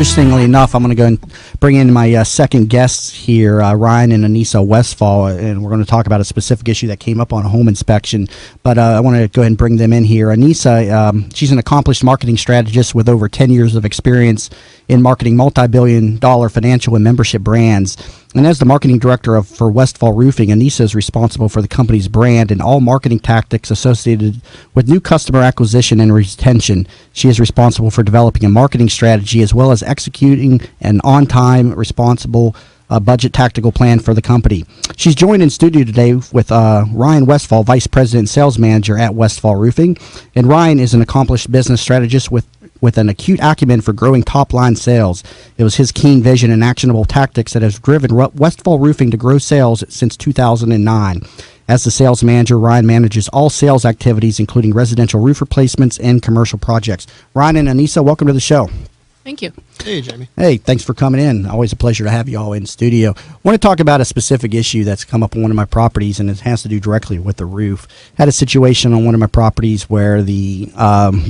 interestingly enough, I'm going to go and bring in my second guests here, Ryan and Anissa Westfall, and we're going to talk about a specific issue that came up on a home inspection. But I want to go ahead and bring them in here. Anissa, she's an accomplished marketing strategist with over 10 years of experience in marketing multi-billion-dollar financial and membership brands. And as the marketing director for Westfall Roofing, Anissa is responsible for the company's brand and all marketing tactics associated with new customer acquisition and retention. She is responsible for developing a marketing strategy as well as executing an on-time, responsible budget tactical plan for the company. She's joined in studio today with Ryan Westfall, Vice President and Sales Manager at Westfall Roofing. And Ryan is an accomplished business strategist with an acute acumen for growing top-line sales. It was his keen vision and actionable tactics that has driven Westfall Roofing to grow sales since 2009. As the sales manager, Ryan manages all sales activities, including residential roof replacements and commercial projects. Ryan and Anissa, welcome to the show. Thank you. Hey, Jamie. Hey, thanks for coming in. Always a pleasure to have you all in studio. I want to talk about a specific issue that's come up on one of my properties, and it has to do directly with the roof. Had a situation on one of my properties where the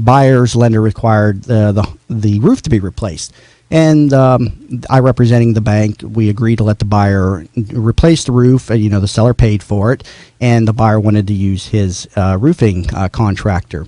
buyer's lender required the roof to be replaced. And I, representing the bank, we agreed to let the buyer replace the roof. The seller paid for it, and the buyer wanted to use his roofing contractor.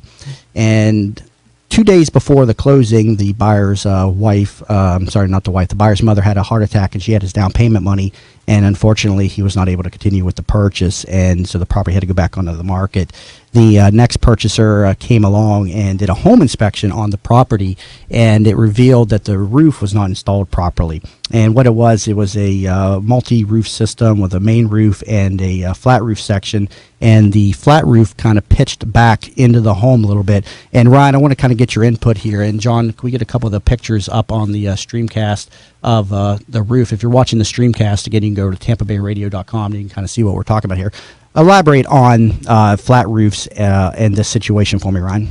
And 2 days before the closing, the buyer's the buyer's mother had a heart attack, and she had his down payment money, and unfortunately he was not able to continue with the purchase, and so the property had to go back onto the market. The next purchaser came along and did a home inspection on the property, and it revealed that the roof was not installed properly. And what it was a multi-roof system with a main roof and a flat roof section, and the flat roof kind of pitched back into the home a little bit. And Ryan, I want to kind of get your input here. And John, can we get a couple of the pictures up on the Streamcast of the roof? If you're watching the Streamcast, again, you can go to tampabayradio.com and you can kind of see what we're talking about here. Elaborate on flat roofs and this situation for me, Ryan.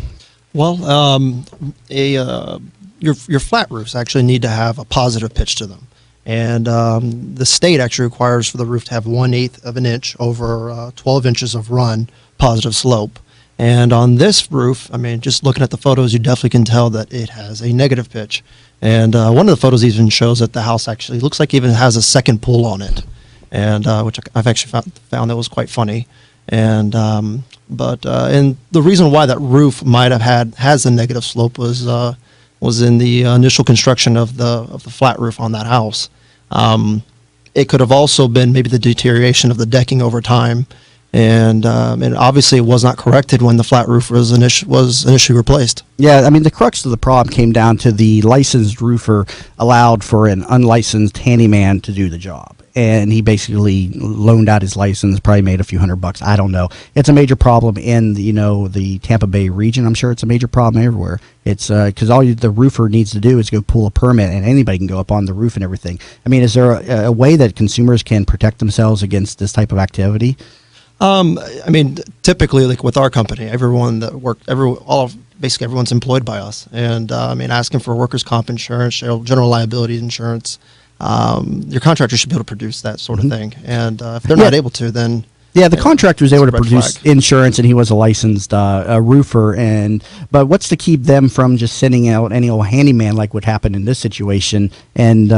Well, your flat roofs actually need to have a positive pitch to them. And the state actually requires for the roof to have 1/8 of an inch over 12 inches of run positive slope. And on this roof, I mean, just looking at the photos, you definitely can tell that it has a negative pitch. And one of the photos even shows that the house actually looks like it even has a second pull on it, and which I've actually found that was quite funny. And and the reason why that roof might have has a negative slope was in the initial construction of the flat roof on that house. It could have also been maybe the deterioration of the decking over time, and obviously it was not corrected when the flat roof was initially replaced. Yeah, I mean, the crux of the problem came down to the licensed roofer allowed for an unlicensed handyman to do the job. And he basically loaned out his license, probably made a few $100. I don't know. It's a major problem in the Tampa Bay region. I'm sure it's a major problem everywhere. It's because the roofer needs to do is go pull a permit, and anybody can go up on the roof and everything. I mean, is there a way that consumers can protect themselves against this type of activity? I mean, typically, like with our company, basically everyone's employed by us, and asking for workers' comp insurance, general liability insurance. Your contractor should be able to produce that sort of thing, and if they're not able to, then the contractor was able to produce insurance, and he was a licensed roofer. But what's to keep them from just sending out any old handyman like would happen in this situation and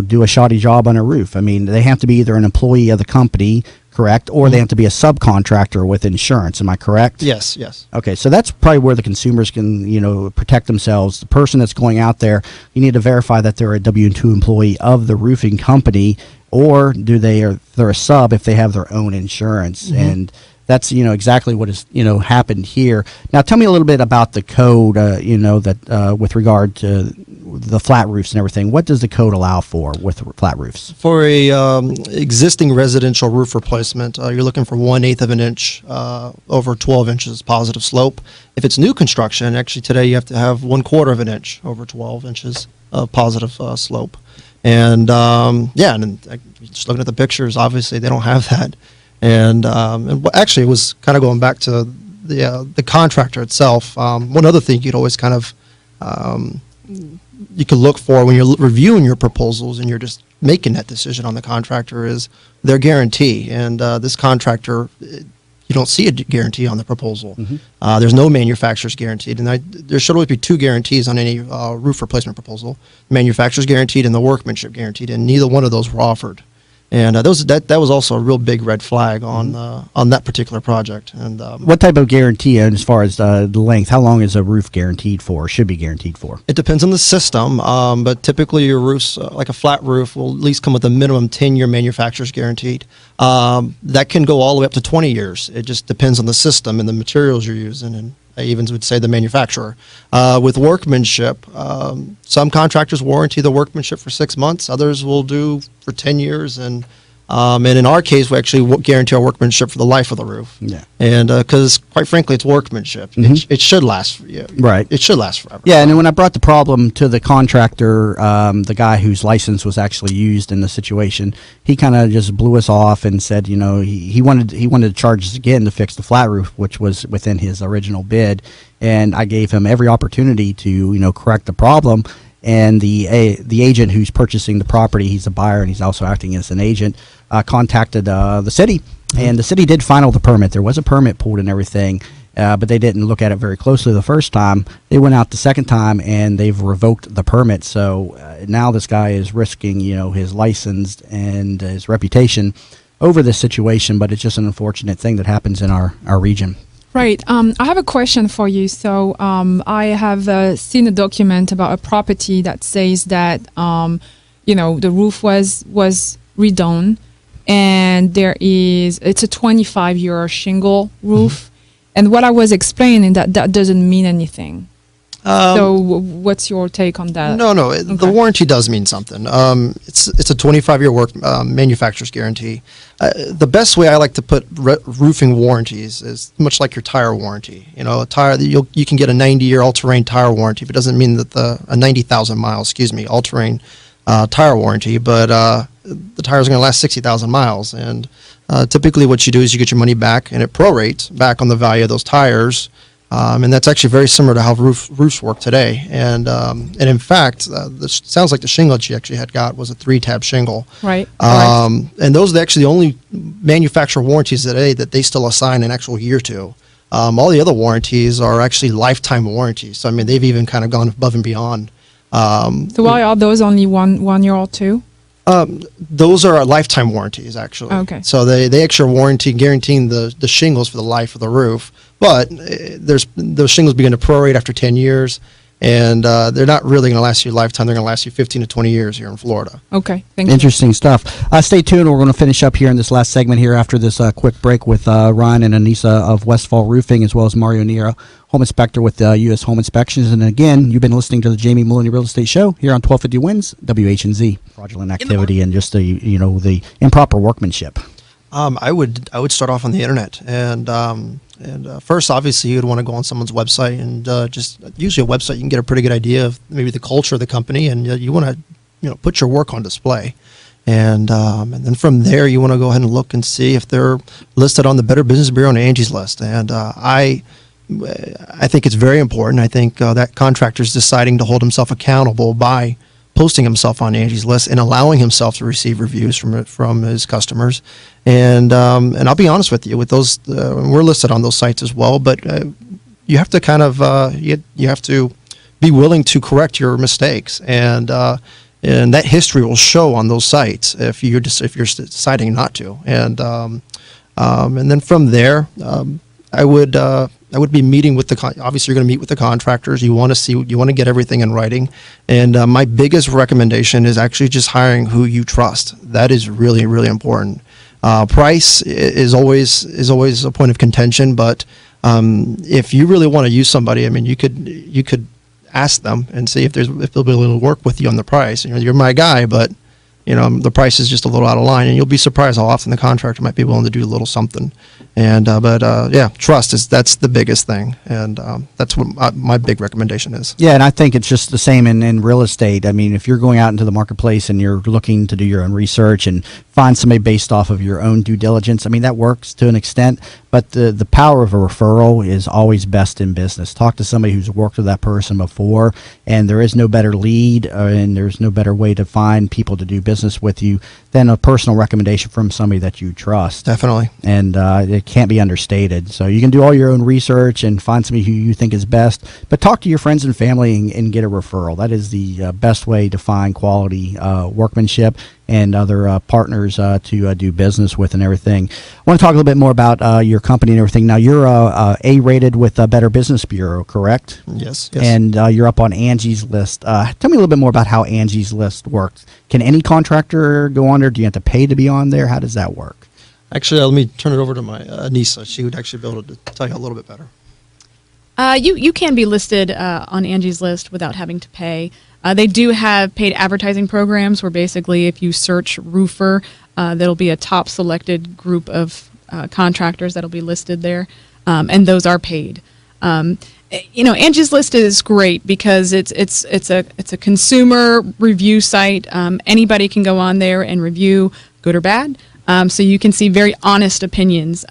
do a shoddy job on a roof? I mean, they have to be either an employee of the company, correct, or they have to be a subcontractor with insurance. Am I correct? Yes. Okay, so that's probably where the consumers can, protect themselves. The person that's going out there, you need to verify that they're a W-2 employee of the roofing company, or they're a sub if they have their own insurance. And that's exactly what has happened here. Now, tell me a little bit about the code. That with regard to the flat roofs and everything. What does the code allow for with flat roofs? For a existing residential roof replacement, you're looking for 1/8 of an inch over 12 inches positive slope. If it's new construction, actually today you have to have 1/4 of an inch over 12 inches of positive slope. And just looking at the pictures, obviously they don't have that. And actually, it was kind of going back to the contractor itself. One other thing you'd always kind of you could look for when you're reviewing your proposals and you're just making that decision on the contractor is their guarantee. And this contractor you don't see a guarantee on the proposal. There's no manufacturer's guaranteed, and there should always be two guarantees on any roof replacement proposal: manufacturer's guaranteed and the workmanship guaranteed, and neither one of those were offered. And that was also a real big red flag on that particular project. And what type of guarantee, as far as the length? How long is a roof guaranteed for? Or should be guaranteed for? It depends on the system, but typically your roofs, like a flat roof, will at least come with a minimum 10-year manufacturer's guaranteed. That can go all the way up to 20 years. It just depends on the system and the materials you're using, and I even would say the manufacturer. With workmanship, some contractors warranty the workmanship for 6 months. Others will do for 10 years. And in our case, we actually guarantee our workmanship for the life of the roof. Yeah. And because, quite frankly, it's workmanship. It should last. Right. It should last forever. Yeah, and then when I brought the problem to the contractor, the guy whose license was actually used in the situation, he kind of just blew us off and said, you know, he wanted to charge us again to fix the flat roof, which was within his original bid. And I gave him every opportunity to, you know, correct the problem. And the agent who's purchasing the property, he's a buyer and he's also acting as an agent, contacted the city, and the city did final the permit. There was a permit pulled and everything, but they didn't look at it very closely the first time. They went out the second time and they've revoked the permit. So now this guy is risking, you know, his license and his reputation over this situation. But it's just an unfortunate thing that happens in our region. Right. I have a question for you. So I have seen a document about a property that says that, you know, the roof was redone, and it's a 25-year shingle roof. And what I was explaining, that doesn't mean anything. So what's your take on that? No, the warranty does mean something. It's a 25-year manufacturer's guarantee. The best way I like to put roofing warranties is much like your tire warranty. You know, a tire, you can get a 90-year all-terrain tire warranty, but it doesn't mean that a 90,000 miles, all-terrain tire warranty, but the tires are going to last 60,000 miles. And typically what you do is you get your money back, and it prorates back on the value of those tires. And that's actually very similar to how roofs work today. And in fact, this sounds like the shingle that you actually had got was a 3-tab shingle. Right. And those are actually the only manufacturer warranties today that they still assign an actual year to. All the other warranties are actually lifetime warranties. So, I mean, they've even kind of gone above and beyond. So why are those only one year or two? Those are lifetime warranties, actually. Okay. So they actually guaranteeing the shingles for the life of the roof. But those shingles begin to prorate after 10 years, and they're not really going to last you a lifetime. They're going to last you 15 to 20 years here in Florida. Okay, thank you. Interesting stuff. Stay tuned. We're going to finish up here in this last segment here after this quick break with Ryan and Anissa of Westfall Roofing, as well as Mario Nero, home inspector with U.S. Home Inspections. And again, you've been listening to the Jamie Meloni Real Estate Show here on 1250 Wins, WH&Z. Fraudulent activity and just the improper workmanship. I would start off on the internet, and first, obviously, you'd want to go on someone's website, and just usually a website you can get a pretty good idea of maybe the culture of the company, and you want to put your work on display, and then from there you want to go ahead and look and see if they're listed on the Better Business Bureau and Angie's List, and I think it's very important. I think that contractor's deciding to hold himself accountable by posting himself on Angie's List and allowing himself to receive reviews from his customers. And I'll be honest with you, with those, we're listed on those sites as well, but you have to kind of, you have to be willing to correct your mistakes. And that history will show on those sites if you're deciding not to. And then from there, I would be meeting with obviously you're going to meet with the contractors. You want to get everything in writing. And my biggest recommendation is actually just hiring who you trust. That is really, really important. Price is always a point of contention, but if you really want to use somebody, I mean, you could ask them and see if they'll be able to work with you on the price. You're my guy, but the price is just a little out of line, and you'll be surprised how often the contractor might be willing to do a little something. And but trust that's the biggest thing, and that's what my big recommendation is. Yeah, and I think it's just the same in real estate. I mean, if you're going out into the marketplace and you're looking to do your own research and find somebody based off of your own due diligence, I mean, that works to an extent, but the power of a referral is always best in business. Talk to somebody who's worked with that person before, and there is no better lead and there's no better way to find people to do business with you than a personal recommendation from somebody that you trust. Definitely. And it can't be understated. So you can do all your own research and find somebody who you think is best, but talk to your friends and family and get a referral. That is the best way to find quality workmanship and other partners to do business with and everything. I want to talk a little bit more about your company and everything. Now, you're A-rated with Better Business Bureau, correct? Yes. And you're up on Angie's List. Tell me a little bit more about how Angie's List works. Can any contractor go on there? Do you have to pay to be on there? How does that work? Actually, let me turn it over to my Anissa. She would actually be able to tell you a little bit better. You can be listed on Angie's List without having to pay. They do have paid advertising programs where basically if you search roofer, there'll be a top selected group of contractors that'll be listed there, and those are paid. Angie's List is great because it's a consumer review site. Anybody can go on there and review, good or bad. So you can see very honest opinions.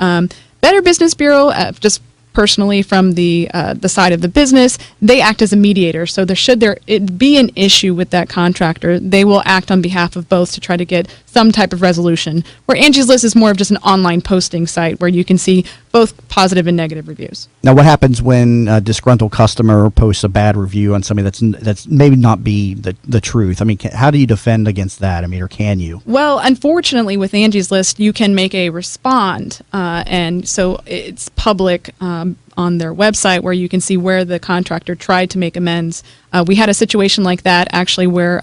Better Business Bureau, just personally from the side of the business, they act as a mediator. So should there be an issue with that contractor, they will act on behalf of both to try to get some type of resolution. Where Angie's List is more of just an online posting site where you can see both positive and negative reviews. Now, what happens when a disgruntled customer posts a bad review on something that's maybe not be the truth? I mean, how do you defend against that? I mean, or can you? Well, unfortunately, with Angie's List, you can make a respond, and so it's public on their website where you can see where the contractor tried to make amends. We had a situation like that actually where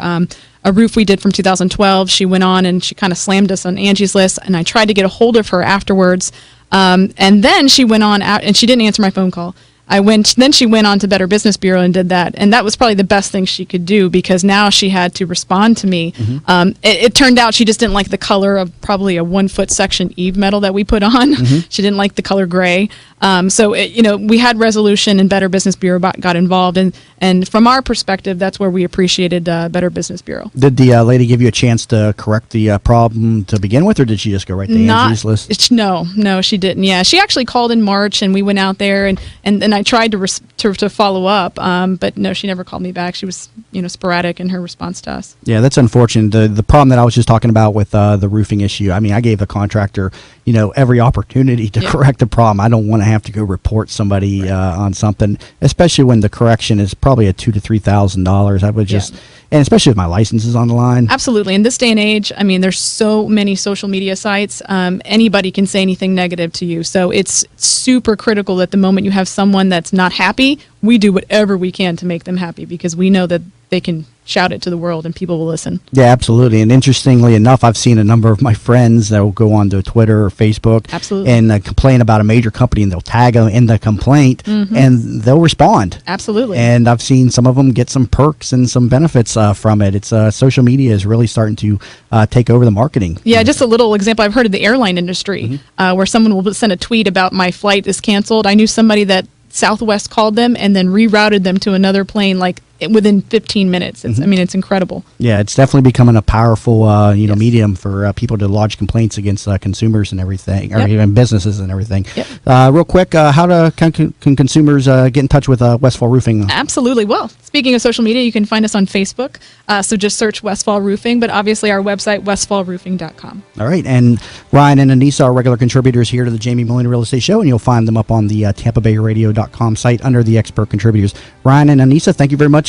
a roof we did from 2012, she went on and she kind of slammed us on Angie's List, and I tried to get a hold of her afterwards. And then she went on out, and she didn't answer my phone call. Then she went on to Better Business Bureau and did that. And that was probably the best thing she could do because now she had to respond to me. Mm-hmm. It turned out she just didn't like the color of probably a 1-foot section Eve metal that we put on. Mm-hmm. She didn't like the color gray. We had resolution and Better Business Bureau got involved. And from our perspective, that's where we appreciated Better Business Bureau. Did the lady give you a chance to correct the problem to begin with, or did she just go right to Angie's List? No, she didn't. Yeah, she actually called in March, and we went out there, and I tried to follow up, but no, she never called me back. She was sporadic in her response to us. Yeah, that's unfortunate. The problem that I was just talking about with the roofing issue, I mean, I gave the contractor every opportunity to correct the problem. I don't want to have to go report somebody on something, especially when the correction is probably a $2,000 to $3,000. I would just, and especially if my license is on the line. Absolutely. In this day and age, I mean, there's so many social media sites. Anybody can say anything negative to you. So it's super critical that the moment you have someone that's not happy, we do whatever we can to make them happy because we know that they can shout it to the world and people will listen. Yeah, absolutely. And interestingly enough, I've seen a number of my friends that will go on to Twitter or Facebook and complain about a major company, and they'll tag them in the complaint and they'll respond. Absolutely. And I've seen some of them get some perks and some benefits from it. It's social media is really starting to take over the marketing. Yeah, just a little example. I've heard of the airline industry where someone will send a tweet about my flight is canceled. I knew somebody that Southwest called them and then rerouted them to another plane within 15 minutes. I mean, it's incredible. Yeah, it's definitely becoming a powerful medium for people to lodge complaints against consumers and everything, or even businesses and everything. Yep. Real quick, how can consumers get in touch with Westfall Roofing? Absolutely. Well, speaking of social media, you can find us on Facebook. So just search Westfall Roofing, but obviously our website, westfallroofing.com. All right. And Ryan and Anissa are regular contributors here to the Jamie Meloni Real Estate Show, and you'll find them up on the TampaBayRadio.com site under the expert contributors. Ryan and Anissa, thank you very much